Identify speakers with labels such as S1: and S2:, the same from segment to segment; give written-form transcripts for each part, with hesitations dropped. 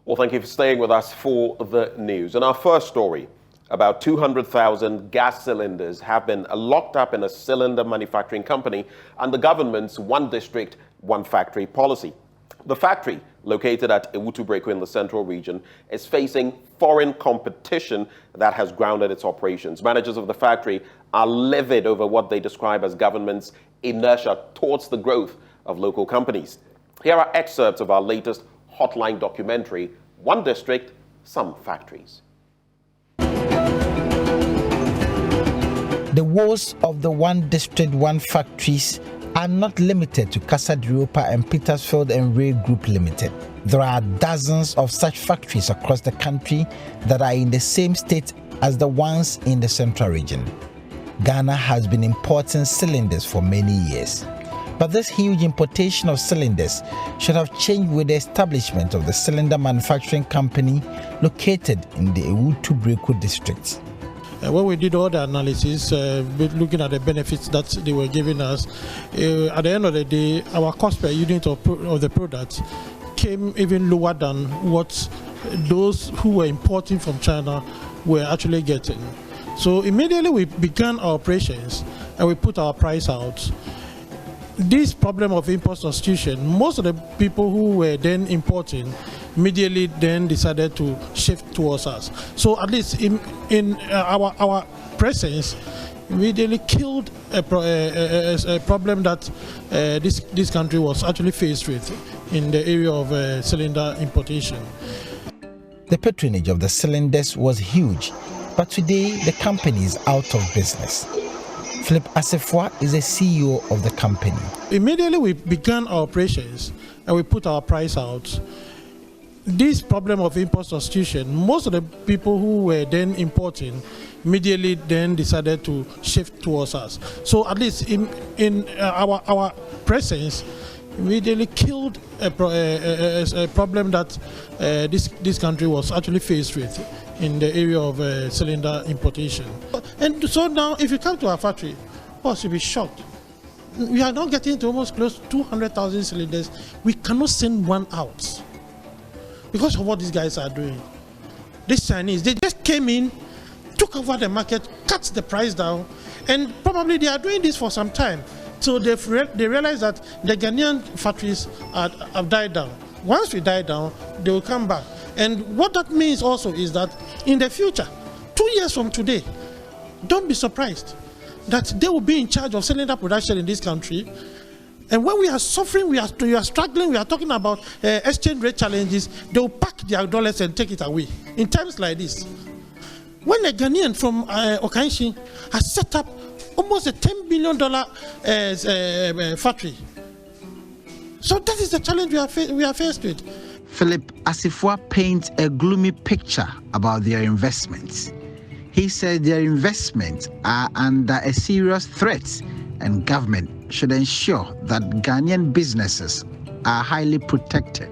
S1: Well, thank you for staying with us for the news. In our first story, about 200,000 gas cylinders have been locked up in a cylinder manufacturing company under the government's one district, one factory policy. The factory, located at Ewutu-Breku in the central region, is facing foreign competition that has grounded its operations. Managers of the factory are livid over what they describe as government's inertia towards the growth of local companies. Here are excerpts of our latest Hotline documentary, One District, Some Factories.
S2: The woes of the one district, one factories are not limited to Casa de Europa and Petersfield and Rail Group Limited. There are dozens of such factories across the country that are in the same state as the ones in the central region. Ghana has been importing cylinders for many years. But this huge importation of cylinders should have changed with the establishment of the cylinder manufacturing company located in the Ewutu-Breku district.
S3: When we did all the analysis, looking at the benefits that they were giving us, at the end of the day, our cost per unit of the product came even lower than what those who were importing from China were actually getting. So immediately we began our operations and we put our price out. This problem of import substitution, most of the people who were then importing immediately then decided to shift towards us. So at least in our presence immediately killed a problem that this country was actually faced with in the area of cylinder importation.
S2: The patronage of the cylinders was huge, but today the company is out of business. Philip Asifwa is the CEO of the company.
S3: Immediately we began our operations and we put our price out. This problem of import substitution, most of the people who were then importing immediately then decided to shift towards us. So at least in our presence immediately killed a problem that this country was actually faced with in the area of cylinder importation. And so now if you come to our factory, boss, you'll be shocked. We are now getting to almost close to 200,000 cylinders. We cannot send one out because of what these guys are doing. These Chinese, they just came in, took over the market, cut the price down, and probably they are doing this for some time. So they realize that the Ghanaian factories have died down. Once we die down, they will come back. And what that means also is that in the future, 2 years from today, don't be surprised that they will be in charge of cylinder production in this country. And when we are suffering, we are struggling, we are talking about exchange rate challenges, they will pack their dollars and take it away. In times like this, when a Ghanaian from Okanshi has set up almost a $10 billion factory. So that is the challenge we are faced with.
S2: Philip Asifwa paints a gloomy picture about their investments. He said their investments are under a serious threat and government should ensure that Ghanaian businesses are highly protected.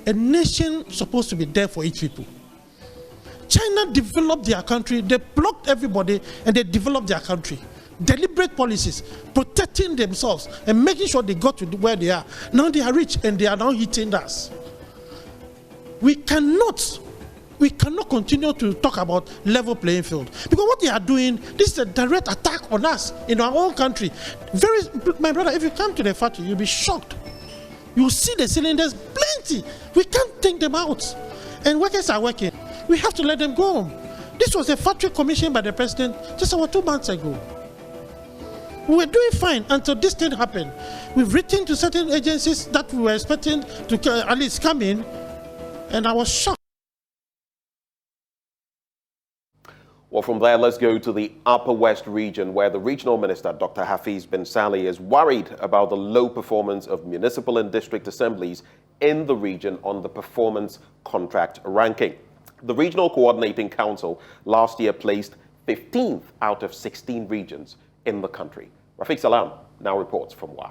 S3: A nation is supposed to be there for its people. China developed their country, they blocked everybody and they developed their country. Deliberate policies, protecting themselves and making sure they got to where they are. Now they are rich and they are now hitting us. We cannot continue to talk about level playing field because what they are doing, this is a direct attack on us in our own country. My brother, if you come to the factory, you'll be shocked. You will see the cylinders plenty. We can't take them out. And workers are working. We have to let them go. This was a factory commissioned by the president just about 2 months ago. We were doing fine until this thing happened. We've written to certain agencies that we were expecting to at least come in, and I was shocked.
S1: Well, from there, let's go to the Upper West region, where the regional minister, Dr. Hafiz bin Salih, is worried about the low performance of municipal and district assemblies in the region on the performance contract ranking. The Regional Coordinating Council last year placed 15th out of 16 regions in the country. Rafiq Salam now reports from WA.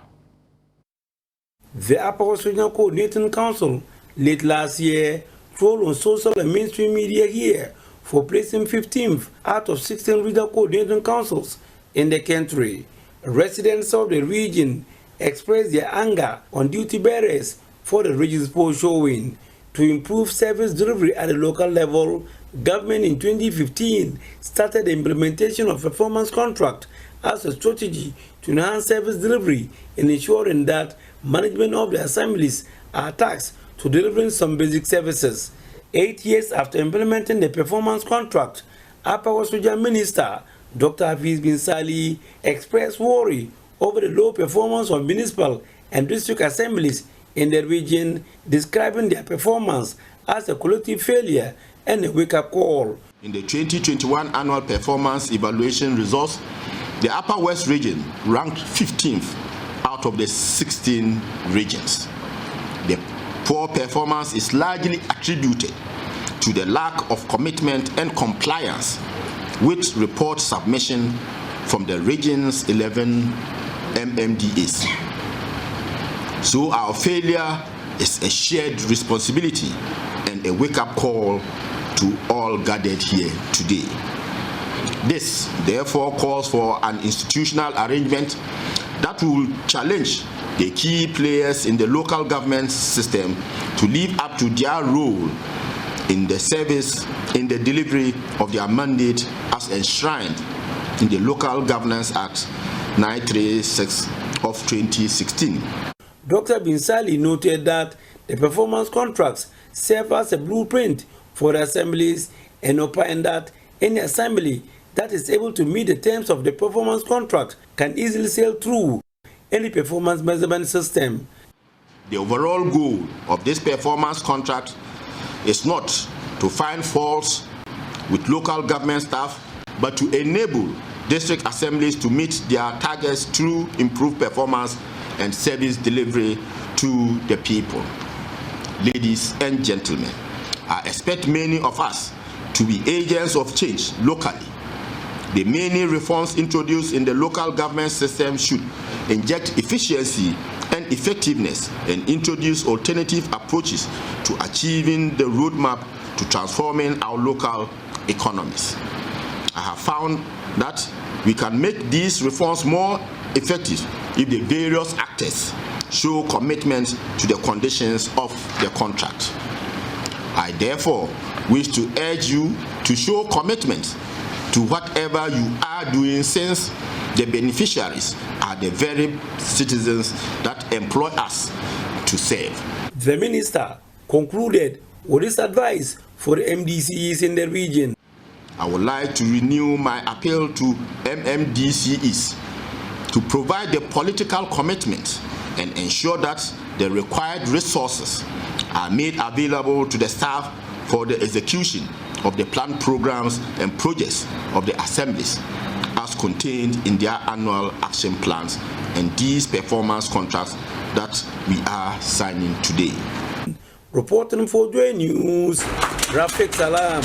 S4: The Upper West Regional Coordinating Council late last year trolled on social and mainstream media here for placing 15th out of 16 regional coordinating councils in the country. Residents of the region expressed their anger on duty bearers for the region's poor showing. To improve service delivery at the local level, government in 2015 started the implementation of performance contract as a strategy to enhance service delivery and ensuring that management of the assemblies are tasked to delivering some basic services. 8 years after implementing the performance contract, Akakpo Soja Minister Dr. Hafiz bin Sali expressed worry over the low performance of municipal and district assemblies in the region, describing their performance as a collective failure and a wake-up call.
S5: In the 2021 annual performance evaluation results, the Upper West region ranked 15th out of the 16 regions. The poor performance is largely attributed to the lack of commitment and compliance with report submission from the region's 11 MMDAs. So our failure is a shared responsibility and a wake-up call to all gathered here today. This therefore calls for an institutional arrangement that will challenge the key players in the local government system to live up to their role in the service, in the delivery of their mandate as enshrined in the Local Governance Act 936 of 2016.
S4: Dr. Bin Sali noted that the performance contracts serve as a blueprint for the assemblies and opined that any assembly that is able to meet the terms of the performance contract can easily sail through any performance measurement system.
S5: The overall goal of this performance contract is not to find faults with local government staff, but to enable district assemblies to meet their targets through improved performance and service delivery to the people. Ladies and gentlemen, I expect many of us to be agents of change locally. The many reforms introduced in the local government system should inject efficiency and effectiveness and introduce alternative approaches to achieving the roadmap to transforming our local economies. I have found that we can make these reforms more effective if the various actors show commitment to the conditions of the contract. I therefore wish to urge you to show commitment to whatever you are doing, since the beneficiaries are the very citizens that employ us to serve.
S4: The minister concluded with his advice for the MDCEs in the region.
S5: I would like to renew my appeal to MMDCEs to provide the political commitment and ensure that the required resources are made available to the staff for the execution of the planned programs and projects of the assemblies as contained in their annual action plans and these performance contracts that we are signing today.
S4: Reporting for Joy News, Rafik Salam.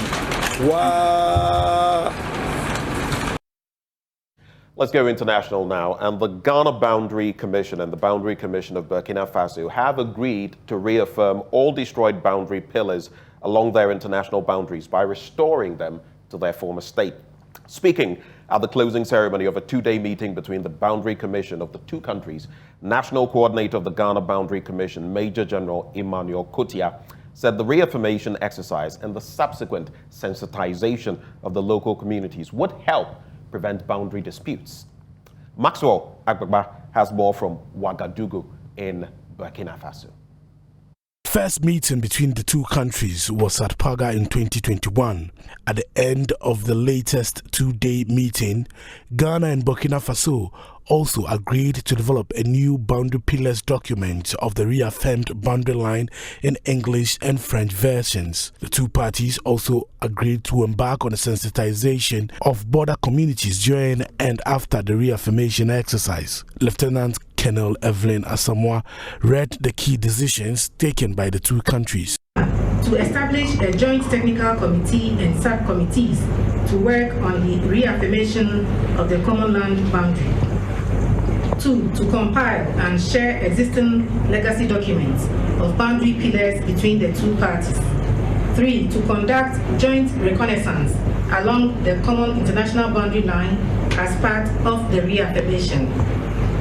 S4: Wow.
S1: Let's go international now. And the Ghana Boundary Commission and the Boundary Commission of Burkina Faso have agreed to reaffirm all destroyed boundary pillars along their international boundaries by restoring them to their former state. Speaking at the closing ceremony of a two-day meeting between the Boundary Commission of the two countries, National Coordinator of the Ghana Boundary Commission, Major General Emmanuel Kotia, said the reaffirmation exercise and the subsequent sensitization of the local communities would help prevent boundary disputes. Maxwell Akakpo has more from Ouagadougou in Burkina Faso.
S6: First meeting between the two countries was at Paga in 2021. At the end of the latest two-day meeting, Ghana and Burkina Faso also agreed to develop a new boundary pillars document of the reaffirmed boundary line in English and French versions. The two parties also agreed to embark on a sensitization of border communities during and after the reaffirmation exercise. Lieutenant Colonel Evelyn Asamoah read the key decisions taken by the two countries.
S7: To establish a joint technical committee and subcommittees to work on the reaffirmation of the common land boundary. 2. To compile and share existing legacy documents of boundary pillars between the two parties. 3. To conduct joint reconnaissance along the common international boundary line as part of the reaffirmation.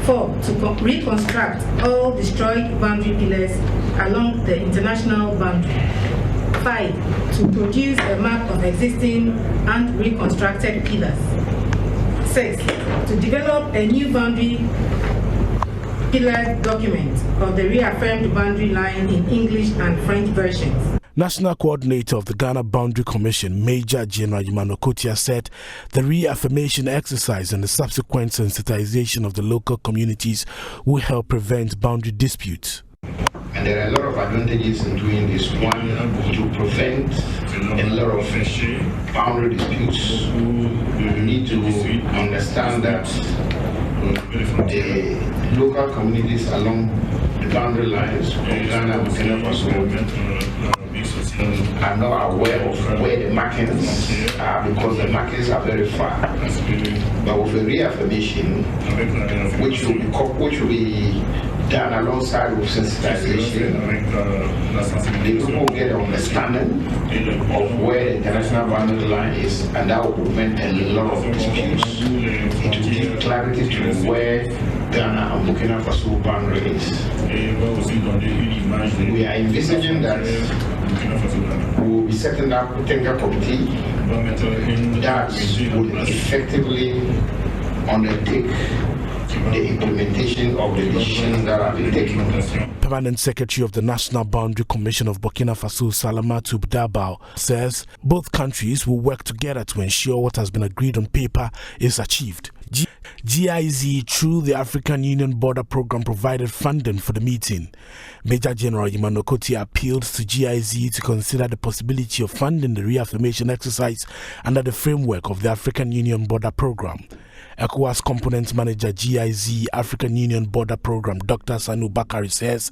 S7: 4. To reconstruct all destroyed boundary pillars along the international boundary. 5. To produce a map of existing and reconstructed pillars. 6. To develop a new boundary pillar document of the reaffirmed boundary line in English and French versions.
S6: National Coordinator of the Ghana Boundary Commission, Major General Yimano Kotia, said the reaffirmation exercise and the subsequent sensitization of the local communities will help prevent boundary disputes.
S8: And there are a lot of advantages in doing this. One, to prevent a lot of boundary disputes. We need to understand that the local communities along the boundary lines of Ghana and Burkina Faso are not aware of where the markings are, because the markings are very far. But with a reaffirmation, which will be done alongside with sensitization, the people will get an understanding of where the international boundary line is, and that will prevent a lot of disputes. It will give clarity to where Ghana and Burkina Faso boundary is. We are envisaging that we will be setting up a technical committee that will effectively undertake the implementation of the decisions that have been taken.
S6: Permanent Secretary of the National Boundary Commission of Burkina Faso, Salamatu Bdabao, says both countries will work together to ensure what has been agreed on paper is achieved. GIZ, through the African Union Border Program, provided funding for the meeting. Major General Yimano Kotia appealed to GIZ to consider the possibility of funding the reaffirmation exercise under the framework of the African Union Border Program. ECOWAS Component Manager GIZ African Union Border Program Dr. Sanu Bakari says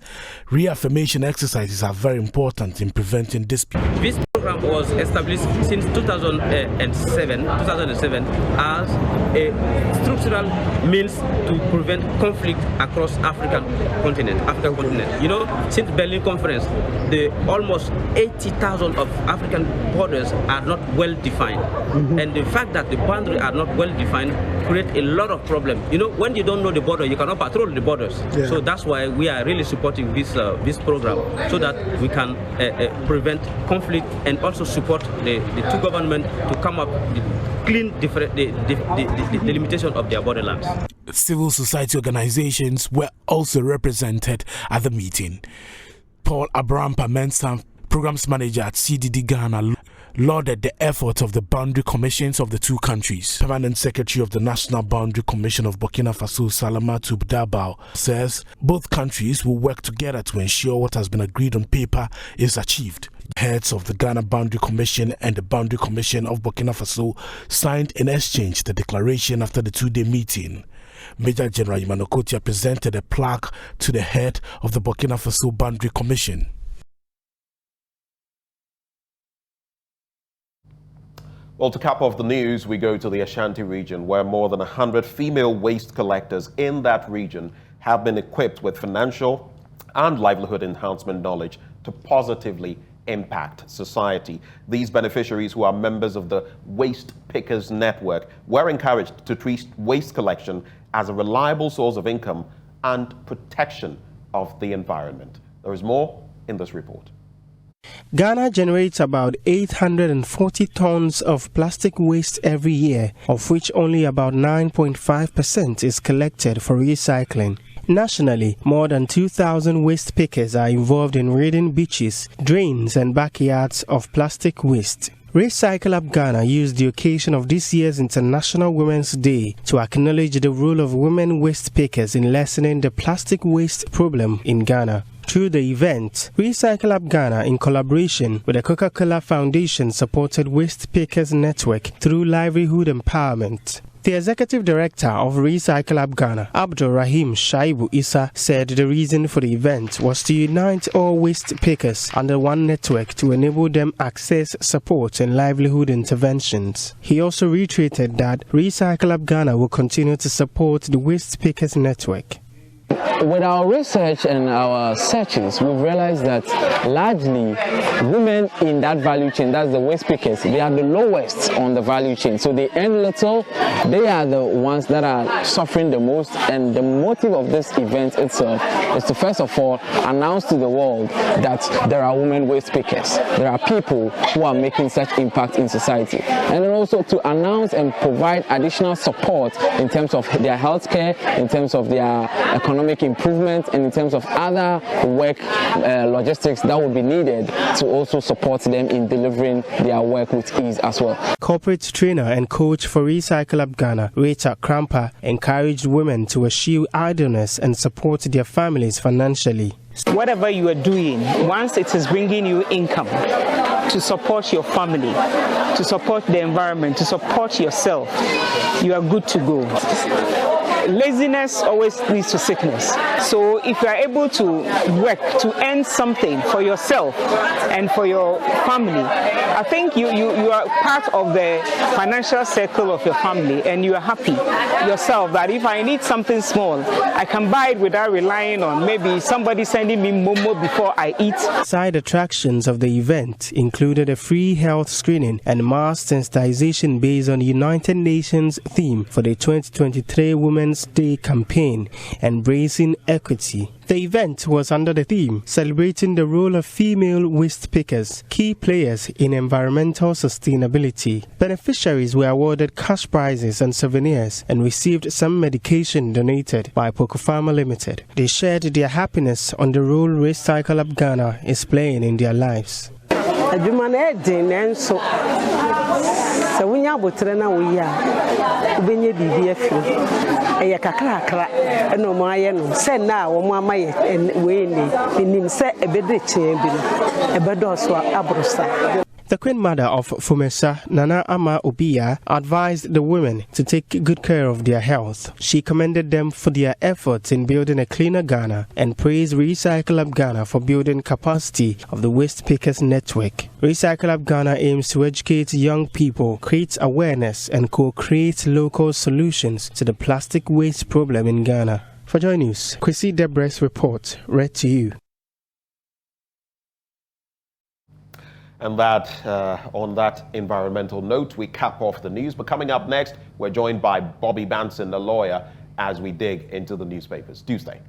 S6: reaffirmation exercises are very important in preventing disputes.
S9: This program was established since 2007 as a structural means to prevent conflict across African continent. You know, since Berlin Conference, the almost 80,000 of African borders are not well defined, and the fact that the boundaries are not well defined create a lot of problems. You know, when you don't know the border, you cannot patrol the borders. Yeah. So that's why we are really supporting this this program, so that we can prevent conflict and also support the two governments to come up with clean the limitation of their borderlands.
S6: Civil society organizations were also represented at the meeting. Paul Abrahampa Mensah, Programs Manager at CDD Ghana, lauded the efforts of the boundary commissions of the two countries. Permanent Secretary of the National Boundary Commission of Burkina Faso, Salamatu Bdabao, says both countries will work together to ensure what has been agreed on paper is achieved. Heads of the Ghana Boundary Commission and the Boundary Commission of Burkina Faso signed in exchange the declaration after the two-day meeting. Major General Yimano Kotia presented a plaque to the head of the Burkina Faso Boundary Commission.
S1: Well, to cap off the news, we go to the Ashanti region, where more than 100 female waste collectors in that region have been equipped with financial and livelihood enhancement knowledge to positively impact society. These beneficiaries, who are members of the Waste Pickers Network, were encouraged to treat waste collection as a reliable source of income and protection of the environment. There is more in this report.
S10: Ghana generates about 840 tons of plastic waste every year, of which only about 9.5% is collected for recycling. Nationally, more than 2,000 waste pickers are involved in ridding beaches, drains and backyards of plastic waste. Recycle Up Ghana used the occasion of this year's International Women's Day to acknowledge the role of women waste pickers in lessening the plastic waste problem in Ghana. Through the event, Recycle Up Ghana, in collaboration with the Coca-Cola Foundation, supported Waste Pickers Network through livelihood empowerment. The executive director of Recycle Up Ghana, Abdul Rahim Shaibu Issa, said the reason for the event was to unite all waste pickers under one network to enable them access support and livelihood interventions. He also reiterated that Recycle Up Ghana will continue to support the Waste Pickers Network.
S11: With our research and our searches, we've realized that largely women in that value chain, that's the waste pickers, they are the lowest on the value chain. So they earn little, they are the ones that are suffering the most. And the motive of this event itself is to first of all announce to the world that there are women waste pickers. There are people who are making such impact in society. And then also to announce and provide additional support in terms of their healthcare, in terms of their economic improvement, and in terms of other work logistics that would be needed to also support them in delivering their work with ease as well.
S10: Corporate trainer and coach for Recycle Up Ghana, Rita Krampa, encouraged women to eschew idleness and support their families financially.
S12: Whatever you are doing, once it is bringing you income to support your family, to support the environment, to support yourself, you are good to go. Laziness always leads to sickness. So if you are able to work to earn something for yourself and for your family, I think you are part of the financial circle of your family, and you are happy yourself that if I need something small, I can buy it without relying on maybe somebody sending me momo before I eat.
S10: Side attractions of the event included a free health screening and mass sensitization based on the United Nations theme for the 2023 Women's Day campaign, Embracing Equity. The event was under the theme celebrating the role of female waste pickers, key players in environmental sustainability. Beneficiaries were awarded cash prizes and souvenirs and received some medication donated by Poco Pharma Limited. They shared their happiness on the role Recycle Up Ghana is playing in their lives.
S13: So when you put it now, we are when you be here, a cacra, and no my send now, my and Wayne, in set a bed chamber, a bedoswa abrosa.
S10: The Queen Mother of Fumesa, Nana Ama Obia, advised the women to take good care of their health. She commended them for their efforts in building a cleaner Ghana and praised Recycle Up Ghana for building capacity of the waste pickers network. Recycle Up Ghana aims to educate young people, create awareness, and co-create local solutions to the plastic waste problem in Ghana. For Joy News, Kwesi Debre's report, read to you.
S1: And that, on that environmental note, we cap off the news. But coming up next, we're joined by Bobby Banson, the lawyer, as we dig into the newspapers. Do stay.